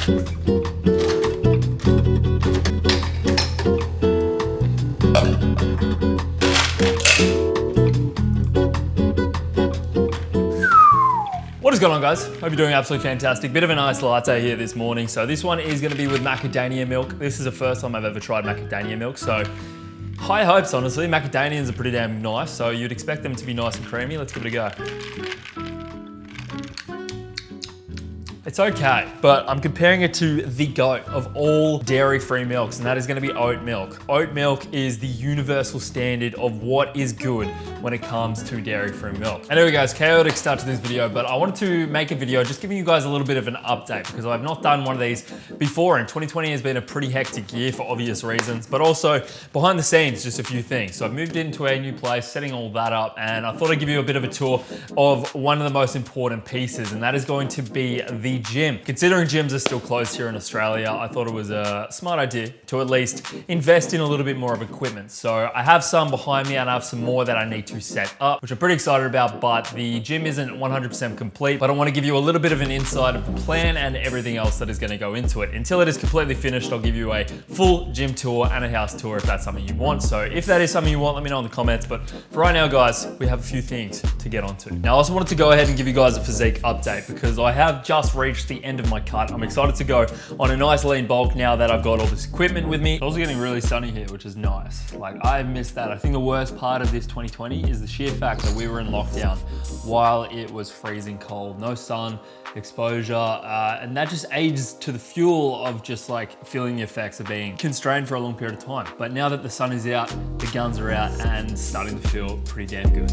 What is going on, guys? Hope you're doing absolutely fantastic. Bit of a nice latte here this morning. So this one is going to be with macadamia milk. This is the first time I've ever tried macadamia milk, so high hopes, honestly. Macadamias are pretty damn nice, so you'd expect them to be nice and creamy. Let's give it a go. It's okay, but I'm comparing it to the GOAT of all dairy-free milks, and that is gonna be oat milk. Oat milk is the universal standard of what is good when it comes to dairy-free milk. Anyway guys, chaotic start to this video, but I wanted to make a video just giving you guys a little bit of an update because I've not done one of these before, and 2020 has been a pretty hectic year for obvious reasons, but also behind the scenes, just a few things. So I've moved into a new place, setting all that up, and I thought I'd give you a bit of a tour of one of the most important pieces, and that is going to be the gym. Considering gyms are still closed here in Australia, I thought it was a smart idea to at least invest in a little bit more of equipment. So I have some behind me and I have some more that I need to set up, which I'm pretty excited about, but the gym isn't 100% complete. But I want to give you a little bit of an insight of the plan and everything else that is going to go into it. Until it is completely finished, I'll give you a full gym tour and a house tour if that's something you want. So if that is something you want, let me know in the comments. But for right now, guys, we have a few things to get onto. Now, I also wanted to go ahead and give you guys a physique update because I have just reached the end of my cut. I'm excited to go on a nice lean bulk now that I've got all this equipment with me. It's also getting really sunny here, which is nice. Like, I missed that. I think the worst part of this 2020 is the sheer fact that we were in lockdown while it was freezing cold. No sun, exposure, and that just aids to the fuel of just like feeling the effects of being constrained for a long period of time. But now that the sun is out, the guns are out and starting to feel pretty damn good.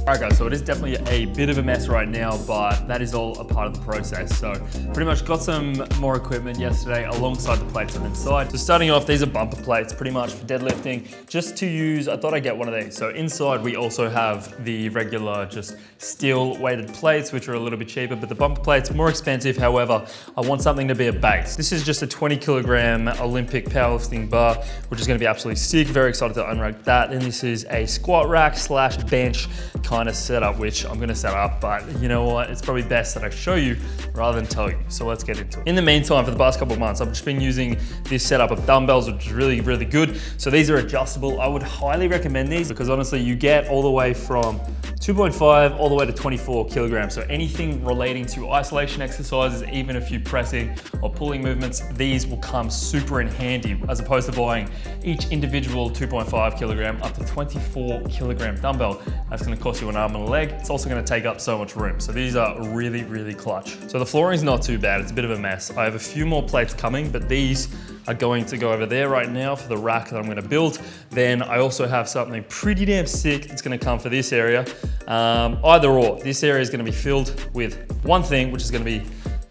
Alright guys, so it is definitely a bit of a mess right now, but that is all a part of the process. So pretty much got some more equipment yesterday alongside the plates on inside. So starting off, these are bumper plates pretty much for deadlifting, just to use. I thought I'd get one of these. So inside we also have the regular just steel weighted plates, which are a little bit cheaper, but the bumper plates more expensive. However, I want something to be a base. This is just a 20 kilogram Olympic powerlifting bar, which is gonna be absolutely sick. Very excited to unrack that. And this is a squat rack slash bench kind of setup, which I'm gonna set up, but you know what? It's probably best that I show you rather than tell you. So let's get into it. In the meantime, for the past couple of months, I've just been using this setup of dumbbells, which is really, really good. So these are adjustable. I would highly recommend these because honestly, you get all the way from 2.5 all the way to 24 kilograms. So anything relating to isolation exercises, even a few pressing or pulling movements, these will come super in handy as opposed to buying each individual 2.5 kilogram up to 24 kilogram dumbbell. That's gonna cost you an arm and a leg. It's also gonna take up so much room. So these are really, really clutch. So the flooring's not too bad. It's a bit of a mess. I have a few more plates coming, but these are going to go over there right now for the rack that I'm gonna build. Then I also have something pretty damn sick that's gonna come for this area. Either or, this area is gonna be filled with one thing, which is gonna be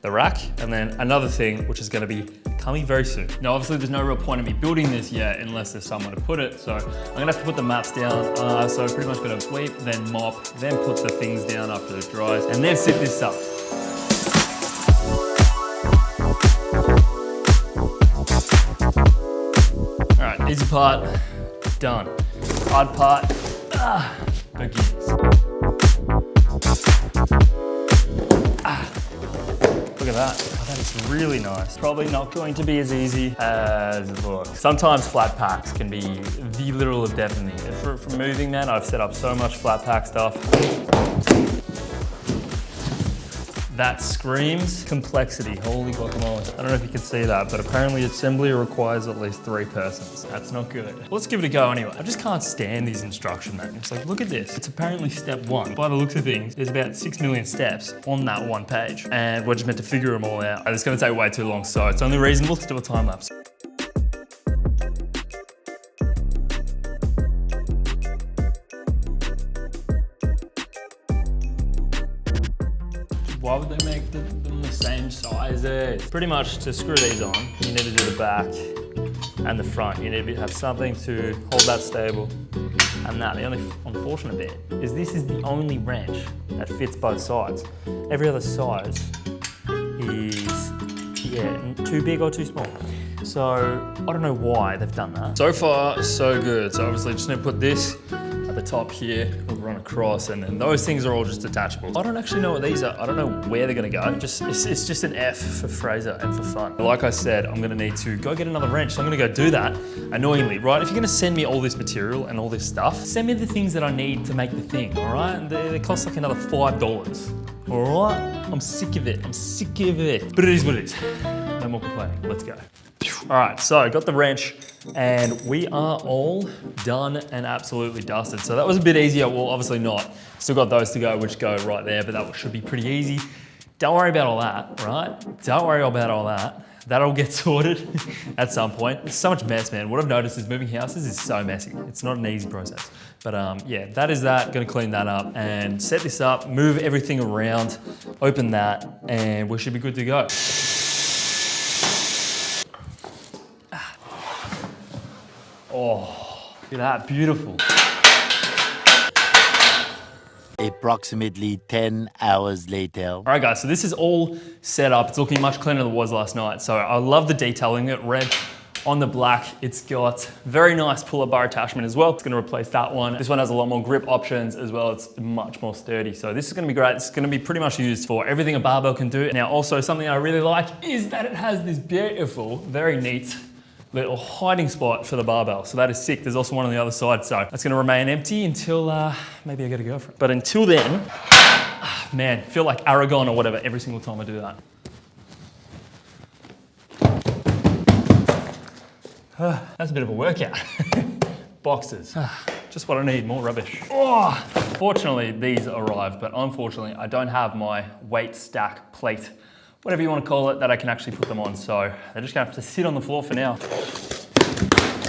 the rack, and then another thing, which is gonna be coming very soon. Now, obviously there's no real point in me building this yet unless there's somewhere to put it. So I'm gonna have to put the mats down. So pretty much gonna sweep, then mop, then put the things down after it dries, and then sit this up. All right, easy part, done. Hard part, begins. Look at that. Oh, that is really nice. Probably not going to be as easy as it looks. Sometimes flat packs can be the literal of death in the air. For moving, man, I've set up so much flat pack stuff. That screams complexity. Holy guacamole. I don't know if you can see that, but apparently assembly requires at least 3 persons. That's not good. Let's give it a go anyway. I just can't stand these instruction manuals. Like, look at this. It's apparently step 1. By the looks of things, there's about 6 million steps on that one page. And we're just meant to figure them all out. And it's gonna take way too long, so it's only reasonable to do a time lapse. Why would they make them the same sizes? Pretty much to screw these on, you need to do the back and the front. You need to have something to hold that stable. And that, the only unfortunate bit is this is the only wrench that fits both sides. Every other size is, too big or too small. So I don't know why they've done that. So far, so good. So obviously just need to put this at the top here, we'll run across, and then those things are all just detachable. I don't actually know what these are. I don't know where they're gonna go. It's just an F for Fraser and for fun. Like I said, I'm gonna need to go get another wrench. So I'm gonna go do that, annoyingly, right? If you're gonna send me all this material and all this stuff, send me the things that I need to make the thing, all right? And they cost like another $5, all right? I'm sick of it, But it is what it is. No more complaining, let's go. All right, so I got the wrench and we are all done and absolutely dusted. So that was a bit easier. Well, obviously not. Still got those to go, which go right there, but that should be pretty easy. Don't worry about all that, right? Don't worry about all that. That'll get sorted at some point. It's so much mess, man. What I've noticed is moving houses is so messy. It's not an easy process. But yeah, that is that. Gonna clean that up and set this up, move everything around, open that, and we should be good to go. Oh, look at that, beautiful. Approximately 10 hours later. All right, guys, so this is all set up. It's looking much cleaner than it was last night. So I love the detailing, it red on the black. It's got very nice pull-up bar attachment as well. It's gonna replace that one. This one has a lot more grip options as well. It's much more sturdy. So this is gonna be great. It's gonna be pretty much used for everything a barbell can do. Now, also something I really like is that it has this beautiful, very neat little hiding spot for the barbell. So that is sick. There's also one on the other side. So that's gonna remain empty until maybe I get a girlfriend. But until then, man, feel like Aragon or whatever every single time I do that. That's a bit of a workout. Boxes. Just what I need, more rubbish. Oh, fortunately, these arrived, but unfortunately, I don't have my weight stack plate, whatever you want to call it, that I can actually put them on. So they're just gonna have to sit on the floor for now.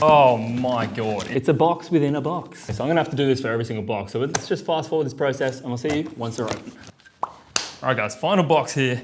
Oh my God. It's a box within a box. So I'm gonna have to do this for every single box. So let's just fast forward this process and we'll see you once they're open. All right guys, final box here.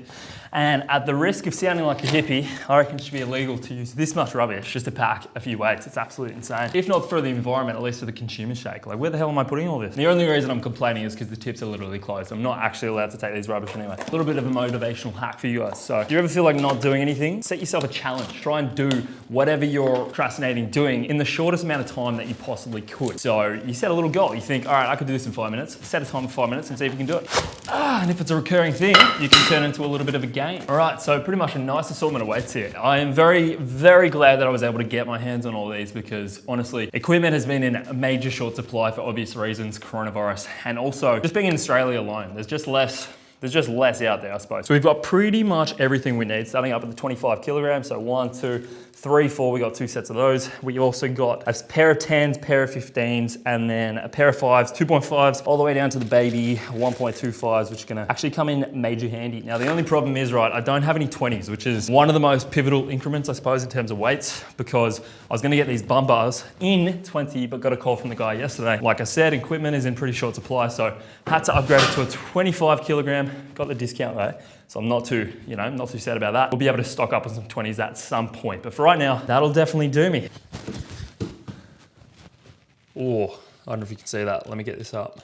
And at the risk of sounding like a hippie, I reckon it should be illegal to use this much rubbish just to pack a few weights. It's absolutely insane. If not for the environment, at least for the consumer shake. Like, where the hell am I putting all this? The only reason I'm complaining is because the tips are literally closed. I'm not actually allowed to take these rubbish anyway. A little bit of a motivational hack for you guys. So if you ever feel like not doing anything, set yourself a challenge. Try and do whatever you're procrastinating doing in the shortest amount of time that you possibly could. So you set a little goal. You think, all right, I could do this in 5 minutes. Set a time for 5 minutes and see if you can do it. And if it's a recurring thing, you can turn it into a little bit of a game. All right, so pretty much a nice assortment of weights here. I am very, very glad that I was able to get my hands on all these because honestly, equipment has been in a major short supply for obvious reasons, coronavirus, and also just being in Australia alone, there's just less out there, I suppose. So we've got pretty much everything we need, starting up at the 25 kilograms. So 1, 2, 3, 4, we got 2 sets of those. We also got a pair of 10s, pair of 15s, and then a pair of 5s, 2.5s, all the way down to the baby 1.25s, which are gonna actually come in major handy. Now, the only problem is, right, I don't have any 20s, which is one of the most pivotal increments, I suppose, in terms of weights, because I was gonna get these bump bars in 20, but got a call from the guy yesterday. Like I said, equipment is in pretty short supply, so had to upgrade it to a 25 kilogram, got the discount though. So I'm not too, not too sad about that. We'll be able to stock up on some 20s at some point. But for right now, that'll definitely do me. Oh, I don't know if you can see that. Let me get this up.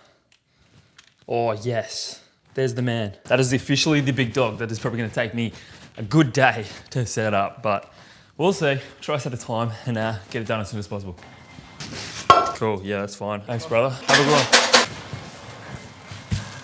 Oh, yes. There's the man. That is officially the big dog. That is probably gonna take me a good day to set up, but we'll see. Try to set a time and get it done as soon as possible. Cool, yeah, that's fine. Thanks, brother. Have a good one.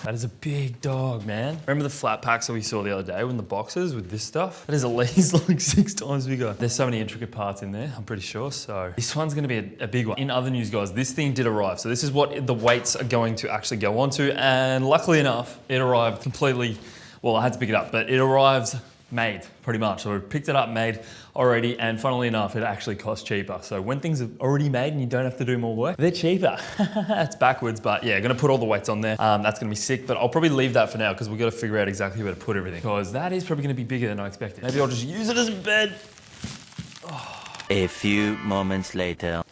That is a big dog, man. Remember the flat packs that we saw the other day in the boxes with this stuff? That is at least like 6 times bigger. There's so many intricate parts in there, I'm pretty sure. So this one's gonna be a big one. In other news, guys, this thing did arrive. So this is what the weights are going to actually go onto. And luckily enough, it arrived completely, well, I had to pick it up, but it arrived made pretty much. So we picked it up, made already, and funnily enough, it actually costs cheaper. So when things are already made and you don't have to do more work, they're cheaper. It's backwards, but yeah, gonna put all the weights on there. That's gonna be sick, but I'll probably leave that for now because we've got to figure out exactly where to put everything because that is probably gonna be bigger than I expected. Maybe I'll just use it as a bed. Oh. A few moments later.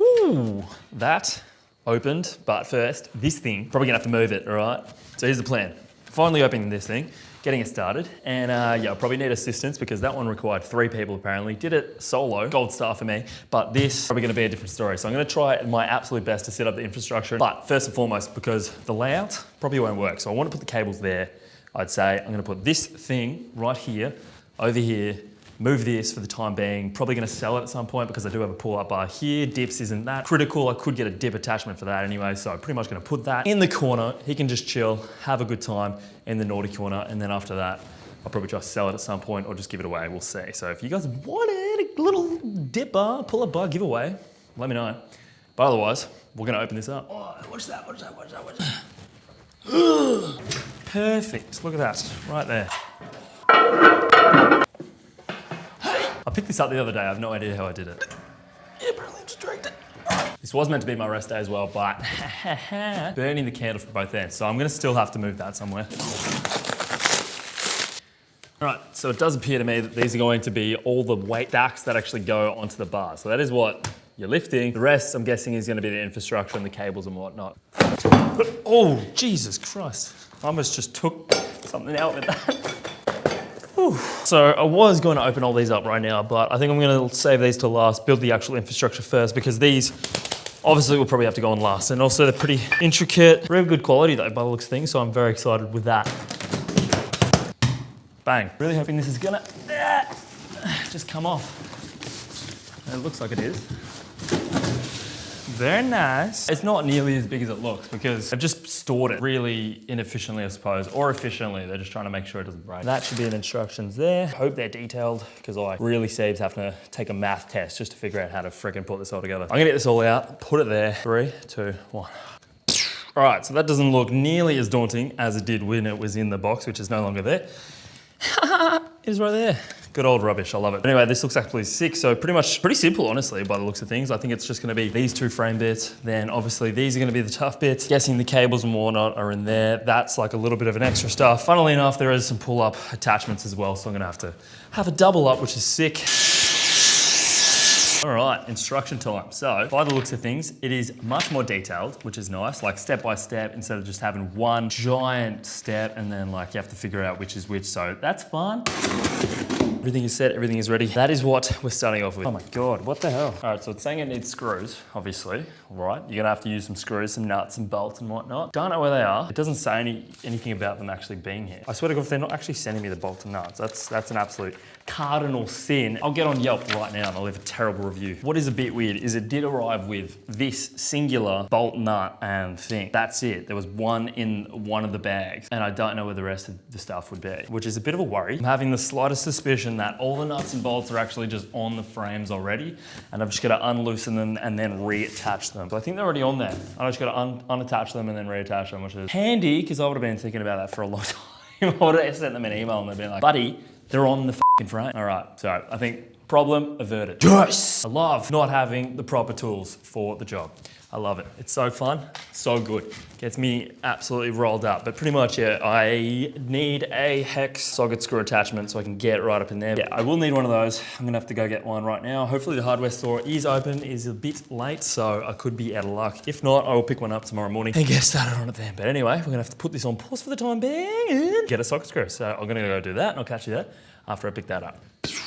Ooh, that opened, but first, this thing, probably gonna have to move it, all right? So here's the plan. Finally opening this thing, getting it started, and yeah, I'll probably need assistance because that one required 3 people apparently. Did it solo, gold star for me, but this is probably gonna be a different story. So I'm gonna try my absolute best to set up the infrastructure, but first and foremost, because the layout probably won't work. So I wanna put the cables there. I'd say I'm gonna put this thing right here, over here, move this for the time being. Probably gonna sell it at some point because I do have a pull-up bar here. Dips isn't that critical. I could get a dip attachment for that anyway, so I'm pretty much gonna put that in the corner. He can just chill, have a good time in the naughty corner, and then after that, I'll probably try to sell it at some point or just give it away, we'll see. So if you guys wanted a little dip bar, pull-up bar giveaway, let me know. But otherwise, we're gonna open this up. Oh, what's that? Perfect, look at that, right there. I picked this up the other day, I have no idea how I did it. Yeah, apparently I'm distracted. This was meant to be my rest day as well, but burning the candle from both ends, so I'm gonna still have to move that somewhere. All right, so it does appear to me that these are going to be all the weight stacks that actually go onto the bar. So that is what you're lifting. The rest, I'm guessing, is gonna be the infrastructure and the cables and whatnot. Oh, Jesus Christ. I almost just took something out with that. Whew. So I was going to open all these up right now, but I think I'm going to save these to last, build the actual infrastructure first, because these obviously will probably have to go on last. And also they're pretty intricate, very good quality though by the looks of things, so I'm very excited with that. Bang. Really hoping this is gonna just come off. And it looks like it is. Very nice. It's not nearly as big as it looks because I've just stored it really inefficiently, I suppose, or efficiently. They're just trying to make sure it doesn't break. That should be in instructions there. Hope they're detailed because I really saved having to take a math test just to figure out how to freaking put this all together. I'm gonna get this all out, put it there. 3, 2, 1. All right, so that doesn't look nearly as daunting as it did when it was in the box, which is no longer there. It is right there. Good old rubbish, I love it. Anyway, this looks actually sick, so pretty simple, honestly, by the looks of things. I think it's just gonna be these 2 frame bits, then obviously these are gonna be the tough bits. Guessing the cables and whatnot are in there. That's like a little bit of an extra stuff. Funnily enough, there is some pull-up attachments as well, so I'm gonna have to have a double up, which is sick. All right, instruction time. So by the looks of things, it is much more detailed, which is nice, like step by step, instead of just having one giant step and then like you have to figure out which is which. So that's fun. Everything is set, everything is ready. That is what we're starting off with. Oh my God, what the hell? All right, so it's saying it needs screws, obviously, right? You're gonna have to use some screws, some nuts and bolts and whatnot. Don't know where they are. It doesn't say anything about them actually being here. I swear to God, if they're not actually sending me the bolts and nuts, that's an absolute cardinal sin. I'll get on Yelp right now and I'll leave a terrible review. What is a bit weird is it did arrive with this singular bolt nut and thing. That's it. There was one in one of the bags and I don't know where the rest of the stuff would be, which is a bit of a worry. I'm having the slightest suspicion that all the nuts and bolts are actually just on the frames already and I've just got to unloosen them and then reattach them. So I think they're already on there. I just got to unattach them and then reattach them, which is handy because I would have been thinking about that for a long time. I would have sent them an email and they'd been like, buddy, they're on the fucking frame. All right, so I think problem averted. Yes! I love not having the proper tools for the job. I love it. It's so fun, so good. Gets me absolutely rolled up. But pretty much, yeah, I need a hex socket screw attachment so I can get right up in there. Yeah, I will need one of those. I'm gonna have to go get one right now. Hopefully the hardware store is open. It is a bit late, so I could be out of luck. If not, I will pick one up tomorrow morning and get started on it then. But anyway, we're gonna have to put this on pause for the time being and get a socket screw. So I'm gonna go do that and I'll catch you there after I pick that up.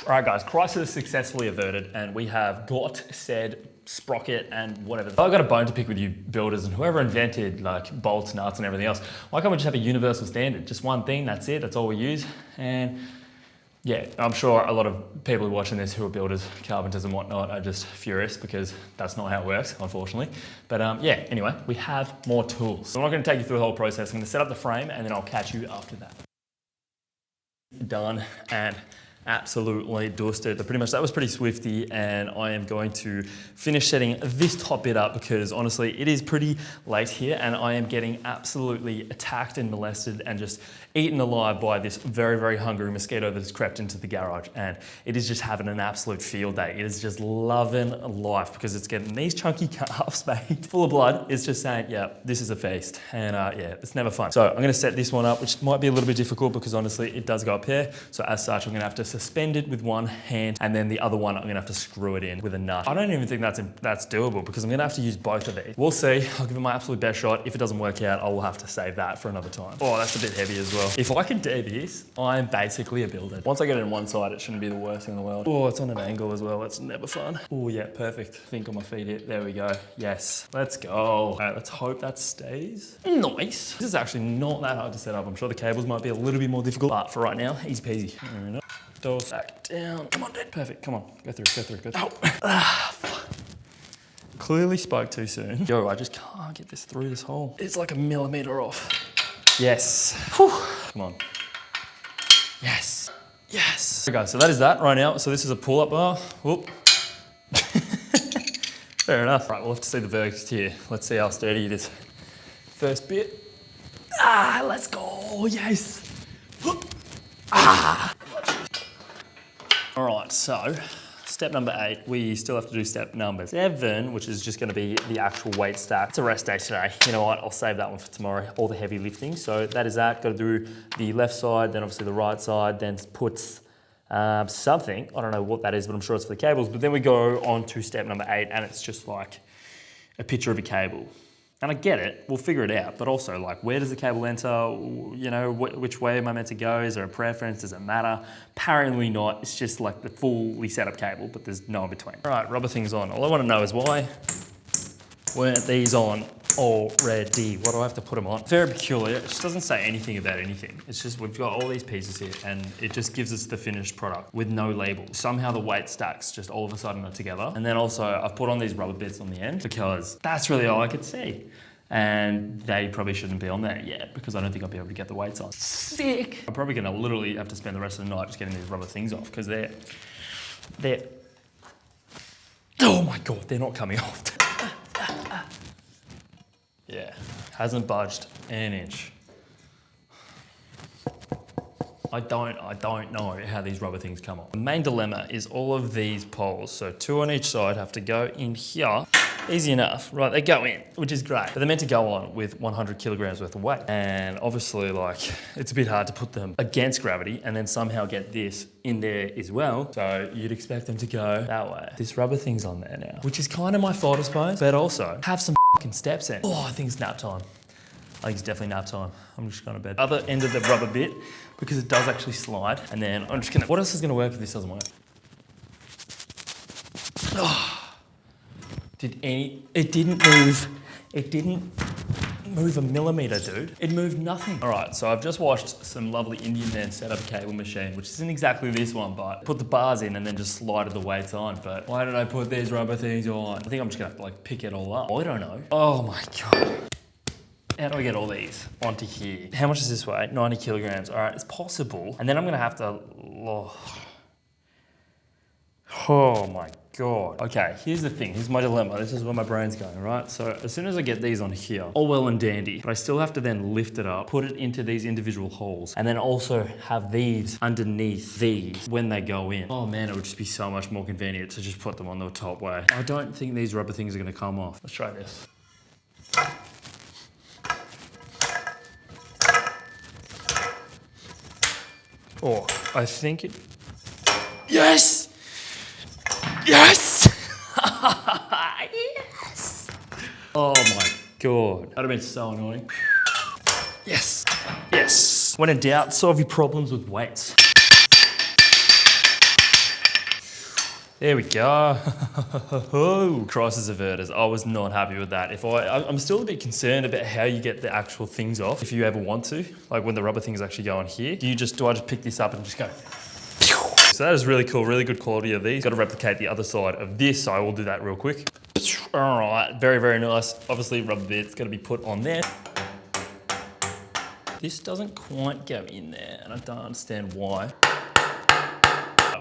All right guys, crisis successfully averted and we have got said sprocket and whatever. I've got a bone to pick with you builders and whoever invented like bolts, nuts and everything else. Why can't we just have a universal standard? Just one thing, that's it, that's all we use. And yeah, I'm sure a lot of people watching this who are builders, carpenters and whatnot are just furious because that's not how it works, unfortunately. But yeah, anyway, we have more tools. So I'm not gonna take you through the whole process. I'm gonna set up the frame and then I'll catch you after that. Done and absolutely dusted. But pretty much that was pretty swifty and I am going to finish setting this top bit up because honestly it is pretty late here and I am getting absolutely attacked and molested and just eaten alive by this very, very hungry mosquito that has crept into the garage and it is just having an absolute field day. It is just loving life because it's getting these chunky calves made full of blood. It's just saying, yeah, this is a feast and yeah, it's never fun. So I'm gonna set this one up, which might be a little bit difficult because honestly it does go up here. So as such, I'm gonna have to suspend it with one hand and then the other one, I'm gonna have to screw it in with a nut. I don't even think that's doable because I'm gonna have to use both of these. We'll see, I'll give it my absolute best shot. If it doesn't work out, I will have to save that for another time. Oh, that's a bit heavy as well. If I can do this, I'm basically a builder. Once I get it on one side, it shouldn't be the worst thing in the world. Oh, it's on an angle as well. It's never fun. Oh yeah, perfect. Think on my feet here. There we go. Yes, let's go. All right, let's hope that stays. Nice. This is actually not that hard to set up. I'm sure the cables might be a little bit more difficult, but for right now, easy peasy. Dos. Back down. Come on, dude. Perfect. Come on. Go through. Oh. Clearly spoke too soon. Yo, I just can't get this through this hole. It's like a millimeter off. Yes. Whew. Come on. Yes. Yes. Okay, so that is that right now. So this is a pull-up bar. Whoop. Fair enough. Right, we'll have to see the verdict here. Let's see how sturdy it is. First bit. Let's go. Yes. Whoop. All right, so step number 8, we still have to do step number 7, which is just gonna be the actual weight stack. It's a rest day today. You know what, I'll save that one for tomorrow, all the heavy lifting. So that is that, gotta do the left side, then obviously the right side, then puts something, I don't know what that is, but I'm sure it's for the cables. But then we go on to step number 8, and it's just like a picture of a cable. And I get it, we'll figure it out, but also like, where does the cable enter? You know, which way am I meant to go? Is there a preference? Does it matter? Apparently not, it's just like the fully set up cable, but there's no in between. All right, rubber things on. All I wanna know is why weren't these on already? Why do I have to put them on? Very peculiar, it just doesn't say anything about anything. It's just, we've got all these pieces here and it just gives us the finished product with no label. Somehow the weight stacks just all of a sudden are together. And then also I've put on these rubber bits on the end because that's really all I could see. And they probably shouldn't be on there yet because I don't think I'll be able to get the weights on. Sick. I'm probably gonna literally have to spend the rest of the night just getting these rubber things off because they're, oh my God, they're not coming off. Yeah, hasn't budged an inch. I don't know how these rubber things come on. The main dilemma is all of these poles, so 2 on each side have to go in here. Easy enough, right? They go in, which is great. But they're meant to go on with 100 kilograms worth of weight. And obviously, like, it's a bit hard to put them against gravity and then somehow get this in there as well. So you'd expect them to go that way. This rubber thing's on there now, which is kind of my fault, I suppose, but also have some fucking steps in. Oh, I think it's nap time. I think it's definitely nap time. I'm just going to bed. Other end of the rubber bit, because it does actually slide. And then I'm just gonna, what else is gonna work if this doesn't work? Oh. It didn't move a millimeter, dude. It moved nothing. All right, so I've just watched some lovely Indian men set up a cable machine, which isn't exactly this one, but put the bars in and then just slided the weights on. But why did I put these rubber things on? I think I'm just gonna have to like pick it all up. I don't know. Oh my God. How do I get all these onto here? How much does this weigh? 90 kilograms. All right, it's possible. And then I'm gonna have to, oh my God. Okay, here's the thing, here's my dilemma. This is where my brain's going, right? So as soon as I get these on here, all well and dandy, but I still have to then lift it up, put it into these individual holes, and then also have these underneath these when they go in. Oh man, it would just be so much more convenient to just put them on the top way. I don't think these rubber things are gonna come off. Let's try this. Oh, I think it, yes! Yes! Yes! Oh my God. That would have been so annoying. Yes. Yes. When in doubt, solve your problems with weights. There we go. Crisis averters. I was not happy with that. I'm still a bit concerned about how you get the actual things off, if you ever want to. Like when the rubber things actually go on here. Do I just pick this up and just go? So that is really cool, really good quality of these. Got to replicate the other side of this, so I will do that real quick. All right, very, very nice. Obviously rubber bit's got to be put on there. This doesn't quite go in there, and I don't understand why.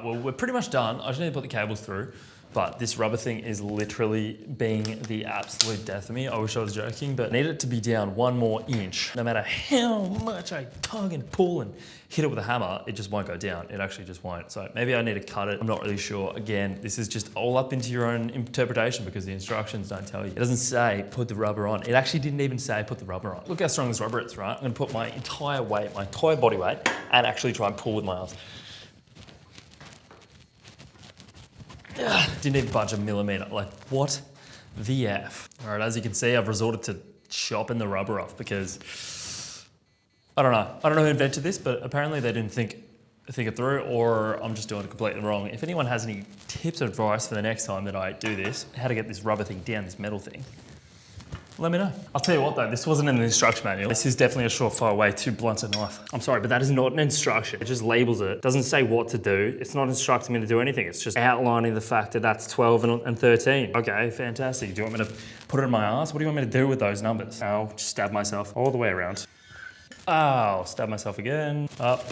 Well, we're pretty much done. I just need to put the cables through, but this rubber thing is literally being the absolute death of me. I wish I was joking, but I need it to be down 1 more inch. No matter how much I tug and pull and hit it with a hammer, it just won't go down. It actually just won't. So maybe I need to cut it. I'm not really sure. Again, this is just all up into your own interpretation because the instructions don't tell you. It doesn't say put the rubber on. It actually didn't even say put the rubber on. Look how strong this rubber is, right? I'm gonna put my entire weight, my entire body weight, and actually try and pull with my arms. Didn't even budge a millimeter. Like, what the F? All right, as you can see, I've resorted to chopping the rubber off because I don't know who invented this, but apparently they didn't think it through, or I'm just doing it completely wrong. If anyone has any tips or advice for the next time that I do this, how to get this rubber thing down, this metal thing, let me know. I'll tell you what though, this wasn't in the instruction manual. This is definitely a surefire way to blunt a knife. I'm sorry, but that is not an instruction. It just labels it. Doesn't say what to do. It's not instructing me to do anything. It's just outlining the fact that that's 12 and 13. Okay, fantastic. Do you want me to put it in my ass? What do you want me to do with those numbers? I'll just stab myself all the way around. Oh, stab myself again. Up,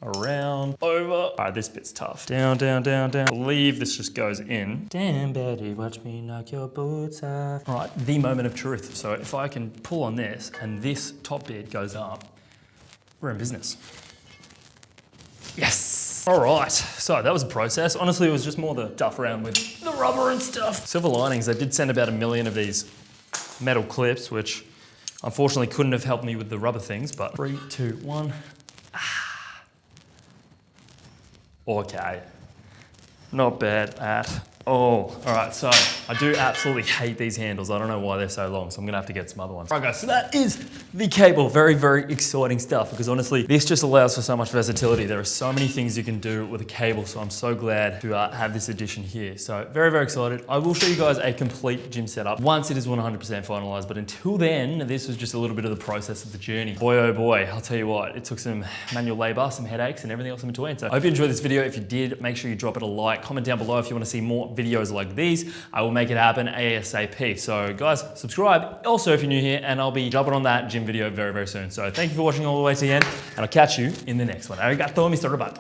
around, over. All right, this bit's tough. Down, down, down, down. I believe this just goes in. Damn, Betty, watch me knock your boots off. All right, the moment of truth. So if I can pull on this and this top bit goes up, we're in business. Yes. All right, so that was a process. Honestly, it was just more the duff around with the rubber and stuff. Silver linings, they did send about 1 million of these metal clips, which unfortunately couldn't have helped me with the rubber things, but 3, 2, 1. Okay, not bad at all. All right, so I do absolutely hate these handles. I don't know why they're so long, so I'm gonna have to get some other ones. All right guys, so that is the cable. Very, very exciting stuff because honestly, this just allows for so much versatility. There are so many things you can do with a cable, so I'm so glad to have this addition here. So very, very excited. I will show you guys a complete gym setup once it is 100% finalized, but until then, this was just a little bit of the process of the journey. Boy, oh boy, I'll tell you what, it took some manual labor, some headaches, and everything else in between. So I hope you enjoyed this video. If you did, make sure you drop it a like, comment down below if you wanna see more videos like these. I will make it happen ASAP. So guys, subscribe also if you're new here, and I'll be jumping on that gym video very, very soon. So thank you for watching all the way to the end, and I'll catch you in the next one. Arigato, Mr. Roboto.